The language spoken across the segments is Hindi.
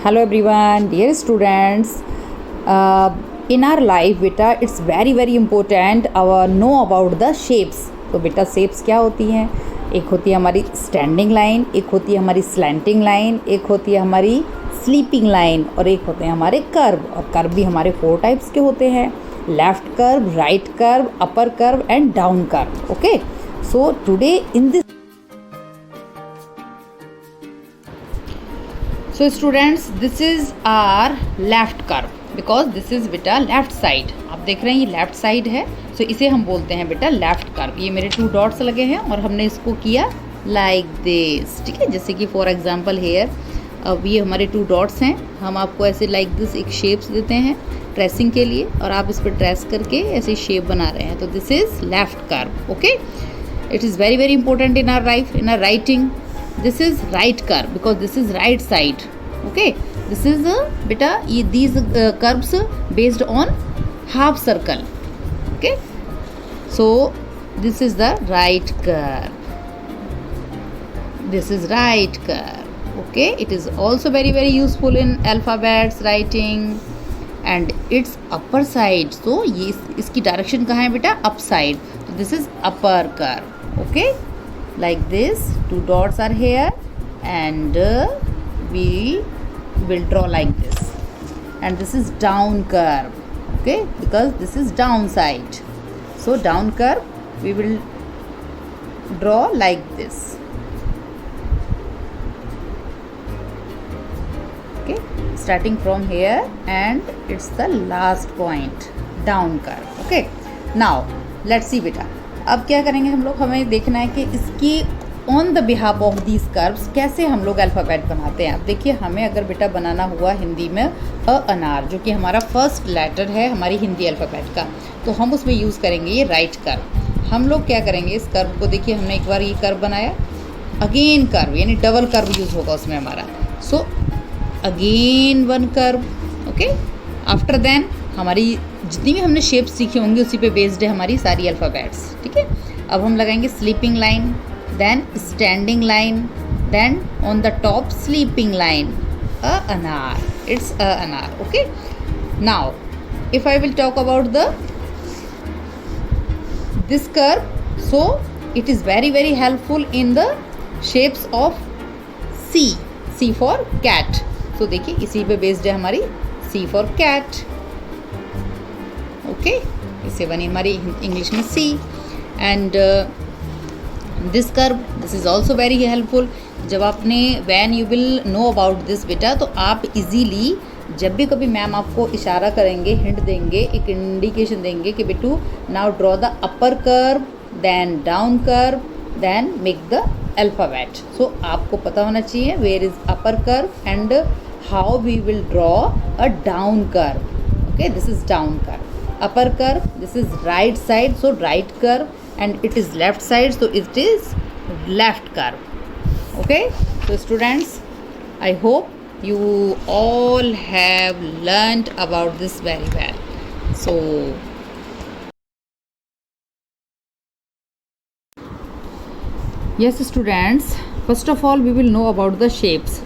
Hello everyone, dear students. In our life बेटा it's very important our know about the shapes. तो बेटा shapes क्या होती हैं? एक होती है हमारी स्टैंडिंग लाइन, एक होती है हमारी स्लैंटिंग लाइन, एक होती है हमारी स्लीपिंग लाइन और एक होते हैं हमारे कर्व। और कर्व भी हमारे 4 टाइप्स के होते हैं, left curve, right curve, upper curve and down curve. Okay, so today in this So students, this is our left curve because this is बेटा लेफ्ट साइड। आप देख रहे हैं ये लेफ्ट साइड है, so इसे हम बोलते हैं बेटा लेफ्ट कर्व। ये मेरे 2 डॉट्स लगे हैं और हमने इसको किया लाइक दिस, ठीक है। जैसे कि फॉर एग्जांपल हेयर, अब ये हमारे 2 डॉट्स हैं, हम आपको ऐसे लाइक दिस एक शेप्स देते हैं ट्रेसिंग के लिए और आप इस पर ट्रेस करके ऐसे शेप बना रहे हैं, तो this is left curve. Okay, it is very important in our life, in our writing. This is right curve because this is right side. Okay, this is beta these curves based on half circle. Okay, so this is the right curve. This is right curve. Okay, it is also very useful in alphabets writing and its upper side. So ये इसकी डायरेक्शन कहाँ है बेटा? Up side. So this is upper curve. Okay, like this 2 dots are here and we will draw like this, and this is down curve. Okay, because this is down side, so down curve we will draw like this. Okay, starting from here and it's the last point, down curve. Okay, now let's see beta, अब क्या करेंगे हम लोग, हमें देखना है कि इसकी on the behalf of these curves कैसे हम लोग अल्फ़ाबेट बनाते हैं। अब देखिए, हमें अगर बेटा बनाना हुआ हिंदी में अनार, जो कि हमारा फर्स्ट लेटर है हमारी हिंदी अल्फ़ाबेट का, तो हम उसमें यूज़ करेंगे ये राइट कर्व। हम लोग क्या करेंगे, इस कर्व को देखिए, हमने एक बार ये कर्व बनाया, अगेन कर्व यानी डबल कर्व यूज़ होगा उसमें हमारा। So again 1 curve. Okay, after then हमारी जितनी भी हमने शेप्स सीखी होंगी उसी पे बेस्ड है हमारी सारी अल्फ़ाबेट्स, ठीक है। अब हम लगाएंगे sleeping line, then standing line, then on the top sleeping line, a anar, it's a anar. Okay, now if I will talk about the this curve, so it is very helpful in the shapes of C for cat. So देखिए, इसी पे बेस्ड है हमारी सी फॉर कैट। ओके, इसे बनी हमारी इंग्लिश में C. And this curve, this is also very helpful. जब आपने when you will know about this बेटा, तो आप इजीली जब भी कभी मैम आपको इशारा करेंगे, हिंट देंगे, एक इंडिकेशन देंगे कि बेटू now draw the upper curve, then down curve, then make the alphabet. So आपको पता होना चाहिए where is upper curve and how we will draw a down curve. Okay, this is down curve. Upper curve, this is right side, so right curve, and it is left side, so it is left curve. Okay, so students, I hope you all have learned about this very well. So yes students, first of all we will know about the shapes.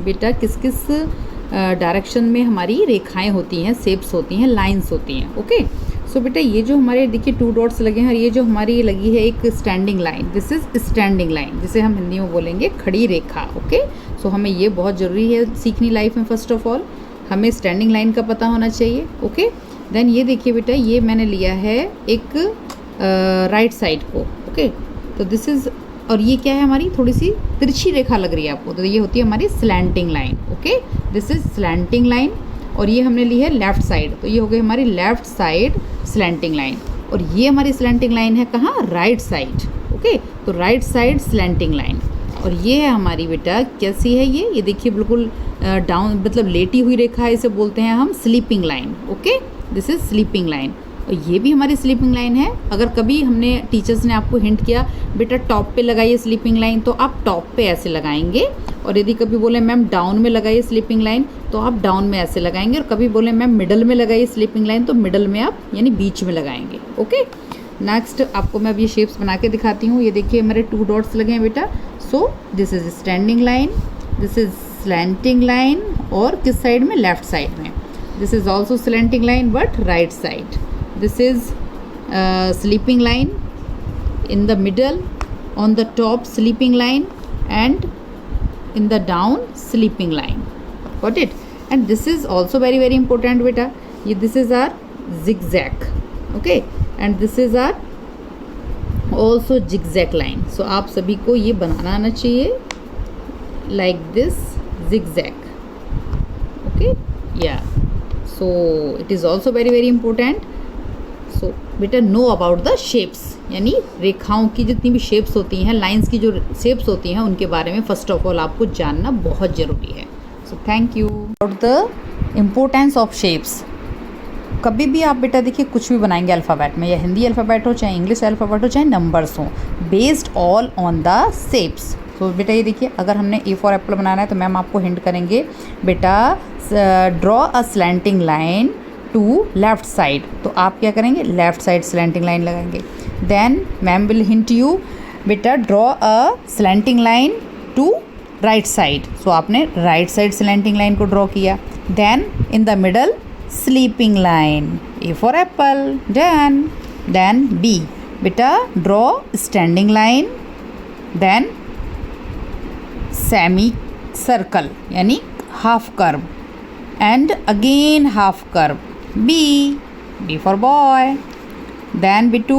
बेटा किस किस डायरेक्शन में हमारी रेखाएं होती हैं, शेप्स होती हैं, लाइंस होती हैं। ओके, सो बेटा ये जो हमारे देखिए 2 डॉट्स लगे हैं और ये जो हमारी लगी है एक standing line, this is standing line, जिसे हम हिंदी में बोलेंगे खड़ी रेखा। ओके, सो हमें ये बहुत ज़रूरी है सीखनी लाइफ में। फर्स्ट ऑफ ऑल हमें स्टैंडिंग लाइन का पता होना चाहिए। ओके, देन ये देखिए बेटा, ये मैंने लिया है एक राइट साइड को। ओके, तो दिस इज़, और ये क्या है, हमारी थोड़ी सी तिरछी रेखा लग रही है आपको, तो ये होती है हमारी slanting line. Okay, this is slanting line. और ये हमने ली है लेफ़्ट साइड, तो ये हो गई हमारी लेफ़्ट साइड स्लैंटिंग लाइन। और ये हमारी स्लैंटिंग लाइन है कहाँ? Right side. ओके, तो राइट साइड स्लैंटिंग लाइन। और ये है हमारी बेटा कैसी है, ये देखिए बिल्कुल डाउन, मतलब लेटी हुई रेखा है, इसे बोलते हैं हम sleeping line. Okay, this is sleeping line. और ये भी हमारी स्लीपिंग लाइन है। अगर कभी हमने टीचर्स ने आपको हिंट किया बेटा टॉप पे लगाइए स्लीपिंग लाइन, तो आप टॉप पे ऐसे लगाएंगे। और यदि कभी बोले मैम डाउन में लगाइए स्लीपिंग लाइन, तो आप डाउन में ऐसे लगाएंगे। और कभी बोले मैम मिडल में लगाइए स्लीपिंग लाइन, तो मिडल में आप यानी बीच में लगाएंगे। ओके, नेक्स्ट आपको मैं अब ये शेप्स बना के दिखाती हूँ। ये देखिए हमारे 2 डॉट्स लगे हैं बेटा। So this is standing line, this is slanting line, और किस साइड में, लेफ्ट साइड में. This is also slanting line but right side. This is sleeping line in the middle, on the top sleeping line, and in the down sleeping line. Got it? And this is also very very important beta. This is our zigzag. Okay, and this is our also zigzag line. So आप सभी को ये बनाना आना चाहिए like this zigzag. Okay, yeah. So it is also very very important. So बेटा नो अबाउट द शेप्स, यानी रेखाओं की जितनी भी शेप्स होती हैं, लाइंस की जो शेप्स होती हैं, उनके बारे में फ़र्स्ट ऑफ ऑल आपको जानना बहुत ज़रूरी है. So thank you. About the importance of shapes. कभी भी आप बेटा देखिए कुछ भी बनाएंगे अल्फ़ाबेट में, या हिंदी अल्फ़ाबेट हो, चाहे इंग्लिश अल्फ़ाबेट हो, चाहे नंबर्स हों, based all on the shapes. तो बेटा ये देखिए, अगर हमने ए फॉर एप्पल बनाना है तो मैम आपको हिंट करेंगे बेटा draw a slanting line to left side. तो आप क्या करेंगे, लेफ्ट साइड स्लैंटिंग लाइन लगाएंगे. Then ma'am will hint you बेटा draw a slanting line to right side. So आपने राइट साइड स्लैंटिंग लाइन को ड्रॉ किया. Then in the middle sleeping line, A for apple. Then B बेटा draw standing line. Then semi circle यानी half curve, and again half curve. B for boy. Then B2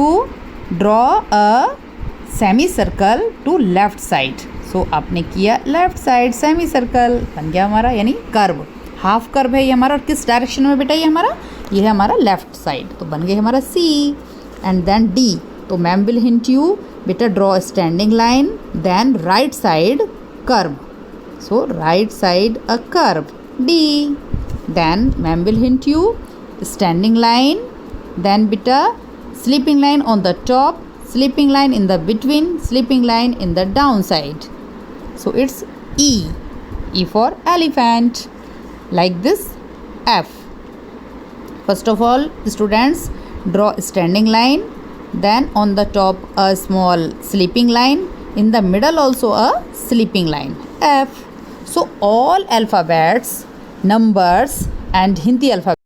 draw a semicircle to left side. So आपने किया लेफ्ट साइड सेमी सर्कल, बन गया हमारा यानी कर्व. हाफ कर्व है ये हमारा, और किस डायरेक्शन में बेटा ये हमारा, ये है हमारा लेफ्ट साइड. तो बन गया हमारा C. And then D. तो मैम विल हिंट यू बेटा draw standing line, then right side curve. So right side a curve D. Then ma'am will hint you standing line, then beta sleeping line on the top, sleeping line in the between, sleeping line in the downside. So it's E. E for elephant. Like this F. First of all students, draw standing line, then on the top a small sleeping line, in the middle also a sleeping line, F. So all alphabets, numbers and Hindi alphabet